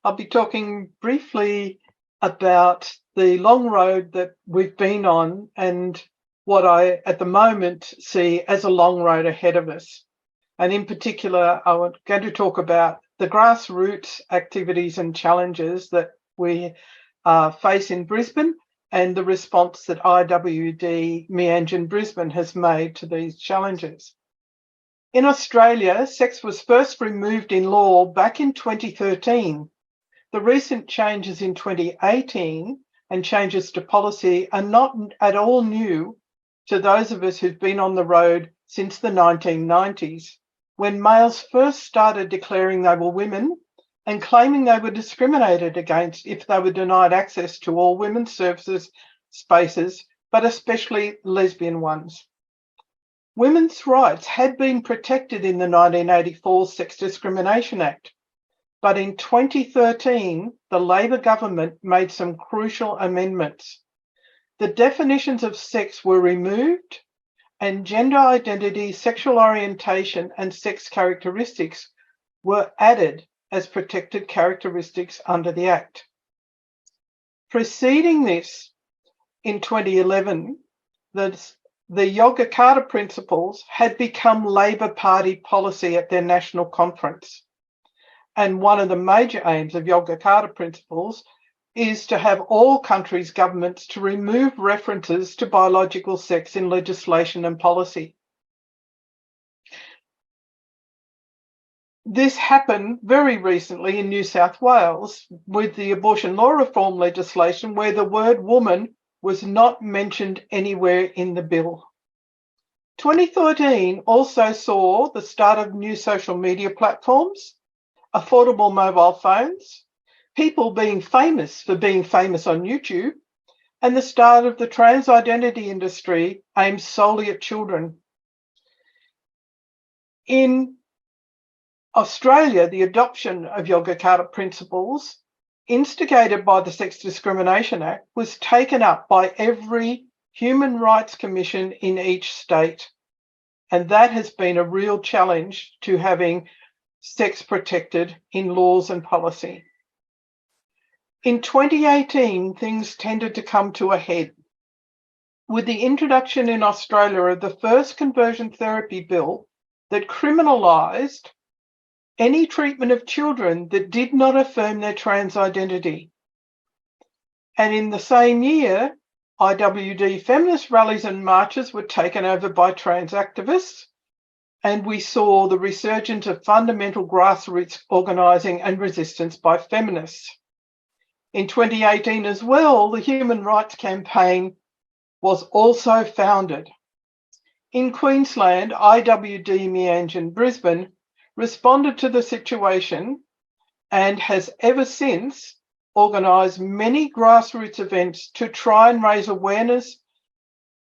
I'll be talking briefly about the long road that we've been on and what I, at the moment, see as a long road ahead of us. And in particular, I'm going to talk about the grassroots activities and challenges that we face in Brisbane and the response that IWD Meanjin Brisbane has made to these challenges. In Australia, sex was first removed in law back in 2013. The recent changes in 2018 and changes to policy are not at all new to those of us who've been on the road since the 1990s, when males first started declaring they were women and claiming they were discriminated against if they were denied access to all women's services spaces, but especially lesbian ones. Women's rights had been protected in the 1984 Sex Discrimination Act, but in 2013, the Labor government made some crucial amendments. The definitions of sex were removed and gender identity, sexual orientation and sex characteristics were added as protected characteristics under the Act. Preceding this, in 2011, the Yogyakarta Principles had become Labor Party policy at their national conference. And one of the major aims of Yogyakarta Principles is to have all countries' governments to remove references to biological sex in legislation and policy. This happened very recently in New South Wales with the abortion law reform legislation, where the word woman was not mentioned anywhere in the bill. 2013 also saw the start of new social media platforms, affordable mobile phones, people being famous for being famous on YouTube, and the start of the trans identity industry aimed solely at children. In Australia, the adoption of Yogyakarta Principles, instigated by the Sex Discrimination Act, was taken up by every human rights commission in each state. And that has been a real challenge to having sex protected in laws and policy. In 2018, things tended to come to a head with the introduction in Australia of the first conversion therapy bill that criminalised any treatment of children that did not affirm their trans identity. And in the same year, IWD feminist rallies and marches were taken over by trans activists, and we saw the resurgence of fundamental grassroots organising and resistance by feminists. In 2018 as well, the Human Rights Campaign was also founded. In Queensland, IWD Meanjin Brisbane responded to the situation and has ever since organised many grassroots events to try and raise awareness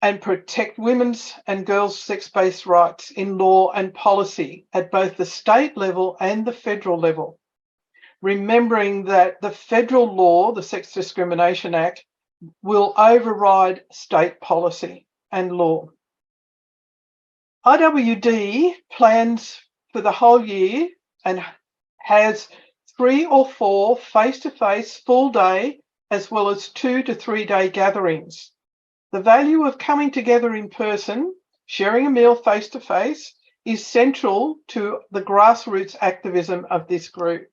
and protect women's and girls' sex-based rights in law and policy at both the state level and the federal level, remembering that the federal law, the Sex Discrimination Act, will override state policy and law. IWD plans for the whole year and has 3 or 4 face-to-face full day as well as 2 to 3 day gatherings. The value of coming together in person, sharing a meal face-to-face, is central to the grassroots activism of this group.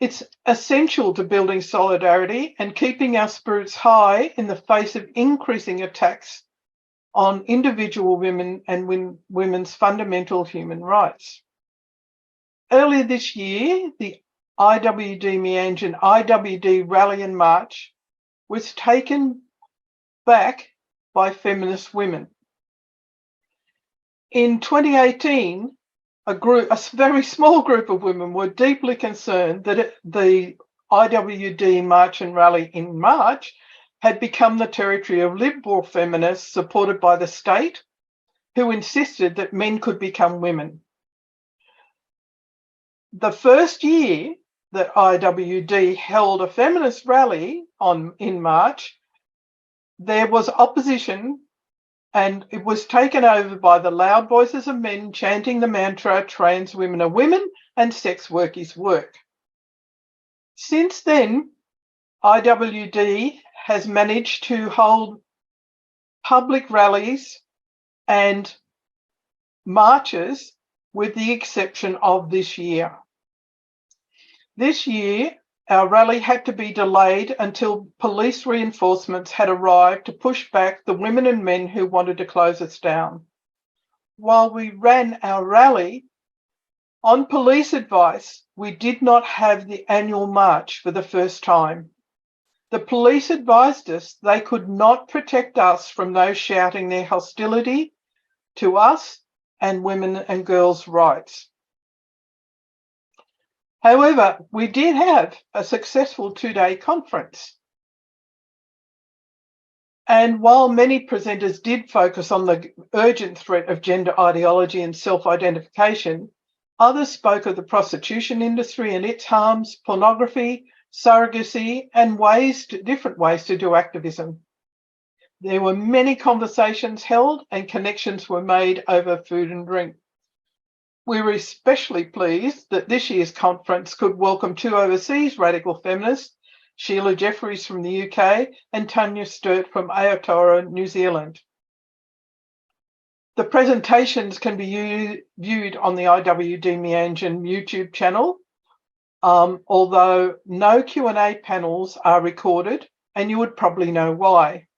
It's essential to building solidarity and keeping our spirits high in the face of increasing attacks on individual women and women's fundamental human rights. Earlier this year, the IWD Meanjin IWD Rally and March was taken back by feminist women. In 2018, a very small group of women were deeply concerned that the IWD March and Rally in March had become the territory of liberal feminists supported by the state, who insisted that men could become women. The first year that IWD held a feminist rally in March, there was opposition, and it was taken over by the loud voices of men chanting the mantra, trans women are women and sex work is work. Since then, IWD has managed to hold public rallies and marches with the exception of this year. This year, our rally had to be delayed until police reinforcements had arrived to push back the women and men who wanted to close us down. While we ran our rally, on police advice, we did not have the annual march for the first time. The police advised us they could not protect us from those shouting their hostility to us and women and girls' rights. However, we did have a successful two-day conference. And while many presenters did focus on the urgent threat of gender ideology and self-identification, others spoke of the prostitution industry and its harms, pornography, surrogacy, and different ways to do activism. There were many conversations held and connections were made over food and drink. We were especially pleased that this year's conference could welcome two overseas radical feminists, Sheila Jeffries from the UK and Tanya Sturt from Aotearoa, New Zealand. The presentations can be viewed on the IWD Meanjin YouTube channel, although no Q&A panels are recorded, and you would probably know why.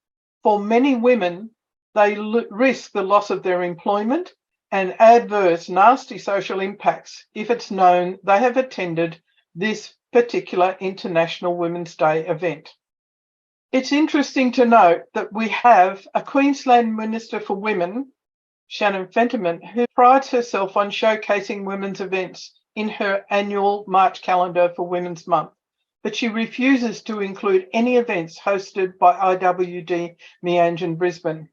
For many women, they risk the loss of their employment and adverse, nasty social impacts if it's known they have attended this particular International Women's Day event. It's interesting to note that we have a Queensland Minister for Women, Shannon Fentiman, who prides herself on showcasing women's events in her annual March calendar for Women's Month, but she refuses to include any events hosted by IWD Meanjin Brisbane.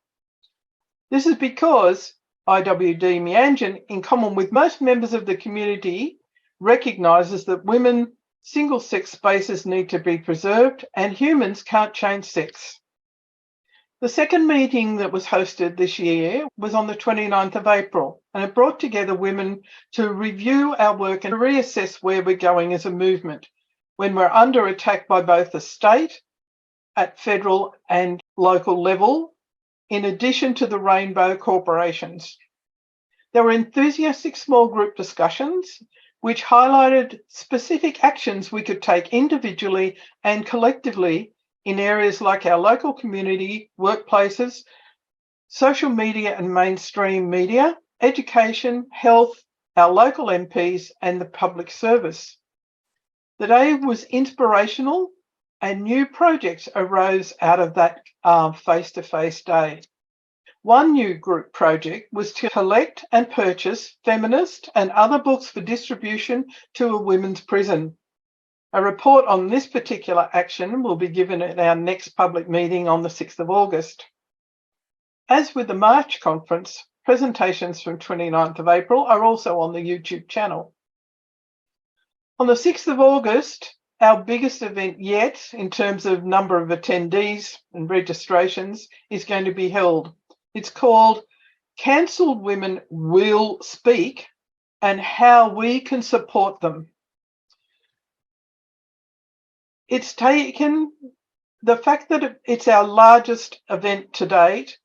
This is because IWD Meanjin, in common with most members of the community, recognises that women single-sex spaces need to be preserved and humans can't change sex. The second meeting that was hosted this year was on the 29th of April, and it brought together women to review our work and reassess where we're going as a movement when we're under attack by both the state, at federal and local level, in addition to the rainbow corporations. There were enthusiastic small group discussions which highlighted specific actions we could take individually and collectively in areas like our local community, workplaces, social media and mainstream media, education, health, our local MPs and the public service. The day was inspirational and new projects arose out of that face-to-face day. One new group project was to collect and purchase Feminist and other books for distribution to a women's prison. A report on this particular action will be given at our next public meeting on the 6th of August. As with the March conference, presentations from 29th of April are also on the YouTube channel. On the 6th of August, our biggest event yet in terms of number of attendees and registrations is going to be held. It's called Cancelled Women Will Speak and How We Can Support Them. It's taken, the fact that it's our largest event to date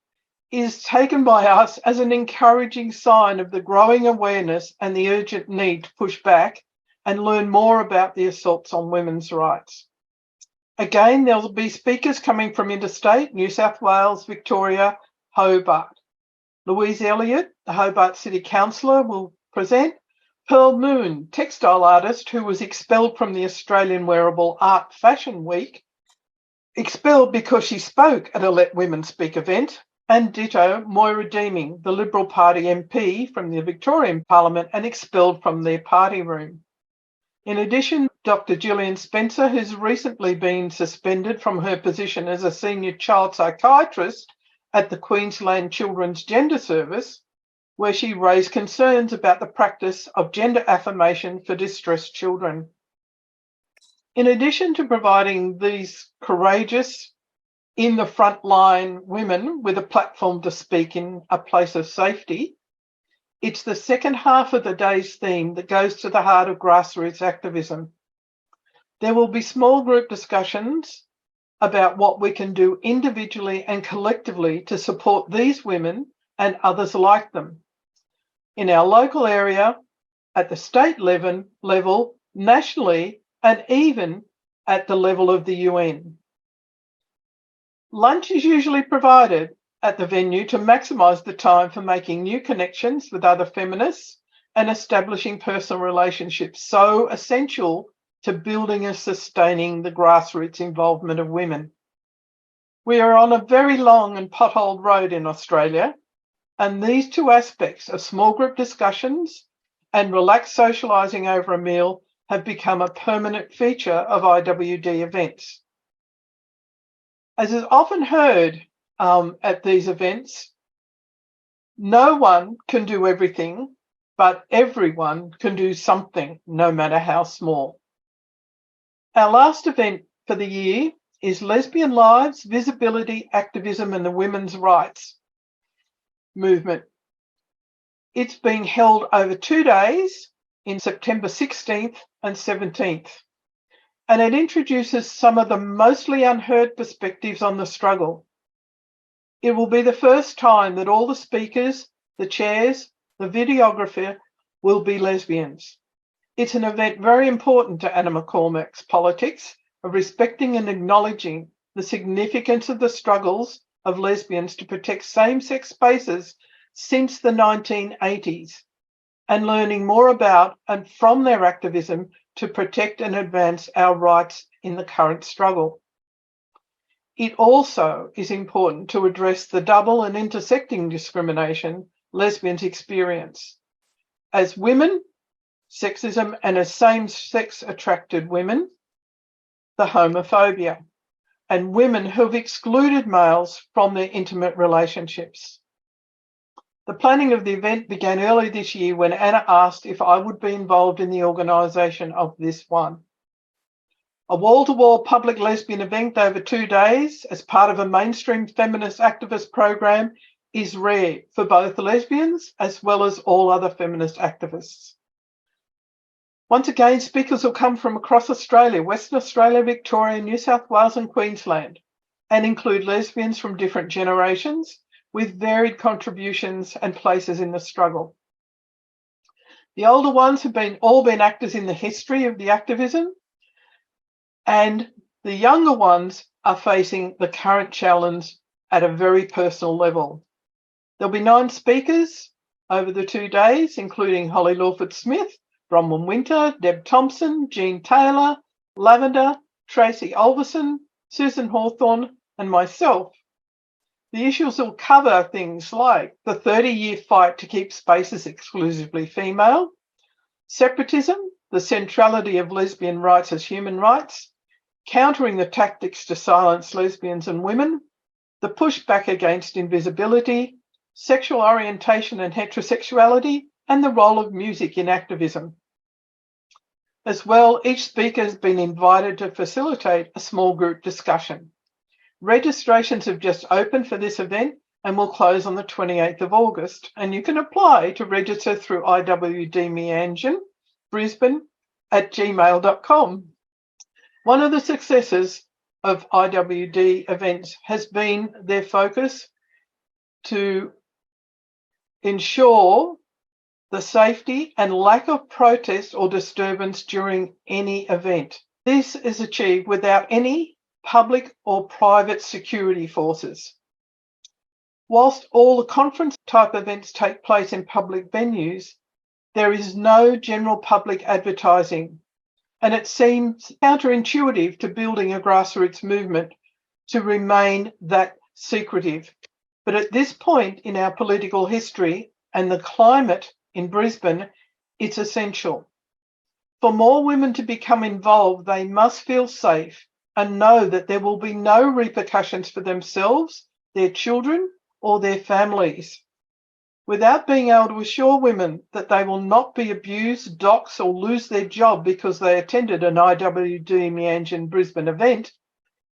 is taken by us as an encouraging sign of the growing awareness and the urgent need to push back and learn more about the assaults on women's rights. Again, there'll be speakers coming from interstate, New South Wales, Victoria, Hobart. Louise Elliott, the Hobart City Councillor, will present. Pearl Moon, textile artist who was expelled from the Australian Wearable Art Fashion Week, expelled because she spoke at a Let Women Speak event, and ditto Moira Deeming, the Liberal Party MP from the Victorian Parliament and expelled from their party room. In addition, Dr. Gillian Spencer, who's recently been suspended from her position as a senior child psychiatrist at the Queensland Children's Gender Service, where she raised concerns about the practice of gender affirmation for distressed children. In addition to providing these courageous, in the front line women with a platform to speak in a place of safety, it's the second half of the day's theme that goes to the heart of grassroots activism. There will be small group discussions about what we can do individually and collectively to support these women and others like them in our local area, at the state level, nationally, and even at the level of the UN. Lunch is usually provided at the venue to maximise the time for making new connections with other feminists and establishing personal relationships, so essential to building and sustaining the grassroots involvement of women. We are on a very long and potholed road in Australia, and these two aspects of small group discussions and relaxed socialising over a meal have become a permanent feature of IWD events. As is often heard at these events, no one can do everything, but everyone can do something, no matter how small. Our last event for the year is Lesbian Lives, Visibility, Activism and the Women's Rights Movement. It's being held over 2 days in September 16th and 17th, and it introduces some of the mostly unheard perspectives on the struggle. It will be the first time that all the speakers, the chairs, the videographer will be lesbians. It's an event very important to Anna McCormack's politics of respecting and acknowledging the significance of the struggles of lesbians to protect same-sex spaces since the 1980s and learning more about and from their activism to protect and advance our rights in the current struggle. It also is important to address the double and intersecting discrimination lesbians experience. As women, sexism, and as same-sex attracted women, the homophobia, and women who've excluded males from their intimate relationships. The planning of the event began early this year when Anna asked if I would be involved in the organisation of this one. A wall-to-wall public lesbian event over 2 days as part of a mainstream feminist activist program is rare for both lesbians as well as all other feminist activists. Once again, speakers will come from across Australia, Western Australia, Victoria, New South Wales and Queensland, and include lesbians from different generations with varied contributions and places in the struggle. The older ones have all been actors in the history of the activism, and the younger ones are facing the current challenge at a very personal level. There'll be 9 speakers over the 2 days, including Holly Lawford-Smith, Bronwyn Winter, Deb Thompson, Jean Taylor, Lavender, Tracy Olverson, Susan Hawthorne, and myself. The issues will cover things like the 30-year fight to keep spaces exclusively female, separatism, the centrality of lesbian rights as human rights, countering the tactics to silence lesbians and women, the pushback against invisibility, sexual orientation and heterosexuality, and the role of music in activism. As well, each speaker has been invited to facilitate a small group discussion. Registrations have just opened for this event and will close on the 28th of August, and you can apply to register through iwdmeanjin@brisbane@gmail.com. One of the successes of IWD events has been their focus to ensure the safety and lack of protest or disturbance during any event. This is achieved without any public or private security forces. Whilst all the conference type events take place in public venues, there is no general public advertising, and it seems counterintuitive to building a grassroots movement to remain that secretive. But at this point in our political history and the climate in Brisbane, it's essential. For more women to become involved, they must feel safe and know that there will be no repercussions for themselves, their children, or their families. Without being able to assure women that they will not be abused, doxxed, or lose their job because they attended an IWD Meanjin Brisbane event,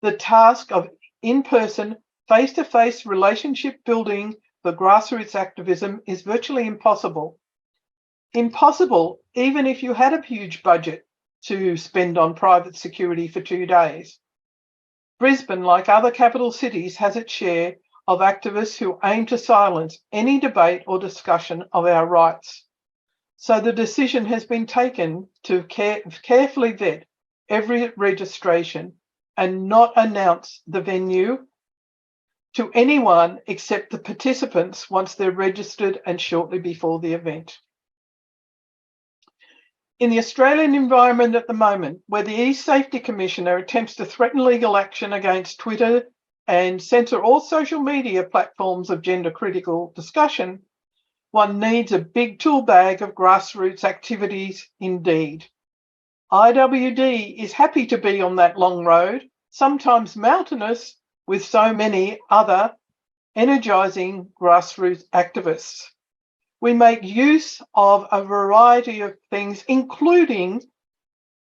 the task of in-person, face-to-face relationship building for grassroots activism is virtually impossible. Impossible even if you had a huge budget to spend on private security for 2 days. Brisbane, like other capital cities, has its share of activists who aim to silence any debate or discussion of our rights. So the decision has been taken to carefully vet every registration and not announce the venue to anyone except the participants once they're registered and shortly before the event. In the Australian environment at the moment, where the E-Safety Commissioner attempts to threaten legal action against Twitter and censor all social media platforms of gender-critical discussion, one needs a big tool bag of grassroots activities indeed. IWD is happy to be on that long road, sometimes mountainous, with so many other energising grassroots activists. We make use of a variety of things, including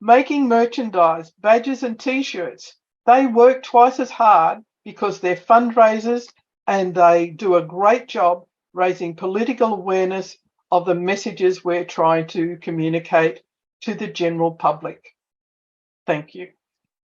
making merchandise, badges and t-shirts. They work twice as hard because they're fundraisers and they do a great job raising political awareness of the messages we're trying to communicate to the general public. Thank you.